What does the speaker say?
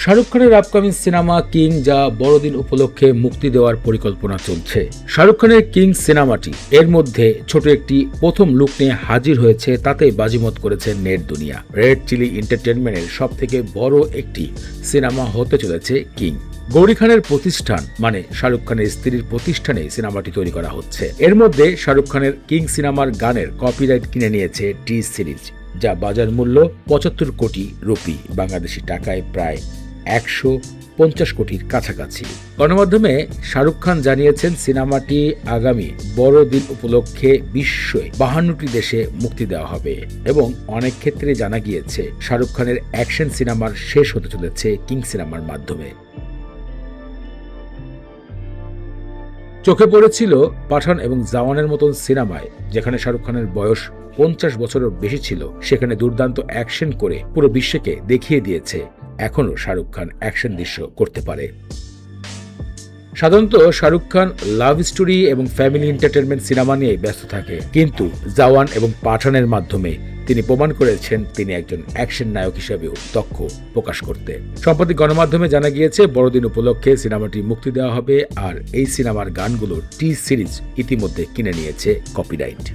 শাহরুখ খানের upcoming cinema king যা বড়দিন উপলক্ষে মুক্তি দেওয়ার পরিকল্পনা চলছে। শাহরুখ খানের কিং সিনেমাটি এর মধ্যে ছোট একটি প্রথম লুক নিয়ে হাজির হয়েছে, তাতে বাজিমত করেছে নেট দুনিয়া। রেড চিলি এন্টারটেনমেন্টের সব থেকে বড় একটি সিনেমা হতে চলেছে কিং। গৌরী খানের প্রতিষ্ঠান মানে শাহরুখ খানের স্ত্রীর প্রতিষ্ঠানে সিনেমাটি তৈরি করা হচ্ছে। এর মধ্যে শাহরুখ খানের কিং সিনেমার গানের কপিরাইট কিনে নিয়েছে টি সিরিজ, যা বাজার মূল্য ৭৫ কোটি রুপি, বাংলাদেশি টাকায় প্রায় ১৫০ কোটির কাছাকাছি। গণমাধ্যমে শাহরুখ খান জানিয়েছেন সিনেমাটি আগামী বড়দিন উপলক্ষে বিশ্বে ৫২টি দেশে মুক্তি দেওয়া হবে এবং অনেক ক্ষেত্রে জানা গিয়েছে শাহরুখ খানের অ্যাকশন সিনেমার শেষ হতে চলেছে কিং সিনেমার মাধ্যমে। চোখে পড়েছিল পাঠান এবং জওয়ানের মতন সিনেমায়, যেখানে শাহরুখ খানের বয়স ৫০ বছরের বেশি ছিল, সেখানে দুর্দান্ত অ্যাকশন করে পুরো বিশ্বকে দেখিয়ে দিয়েছে এখনো শাহরুখ খান অ্যাকশন দৃশ্য করতে পারে। সাধারণত শাহরুখ খান লাভ স্টোরি এবং ফ্যামিলি এন্টারটেনমেন্ট সিনেমা নিয়ে ব্যস্ত থাকে, কিন্তু জওয়ান এবং পাঠানের মাধ্যমে তিনি প্রমাণ করেছেন তিনি একজন অ্যাকশন নায়ক হিসেবেও দক্ষ প্রকাশ করতে। সম্প্রতি গণমাধ্যমে জানা গিয়েছে বড়দিন উপলক্ষে সিনেমাটি মুক্তি দেওয়া হবে, আর এই সিনেমার গানগুলোর টি সিরিজ ইতিমধ্যে কিনে নিয়েছে কপিরাইট।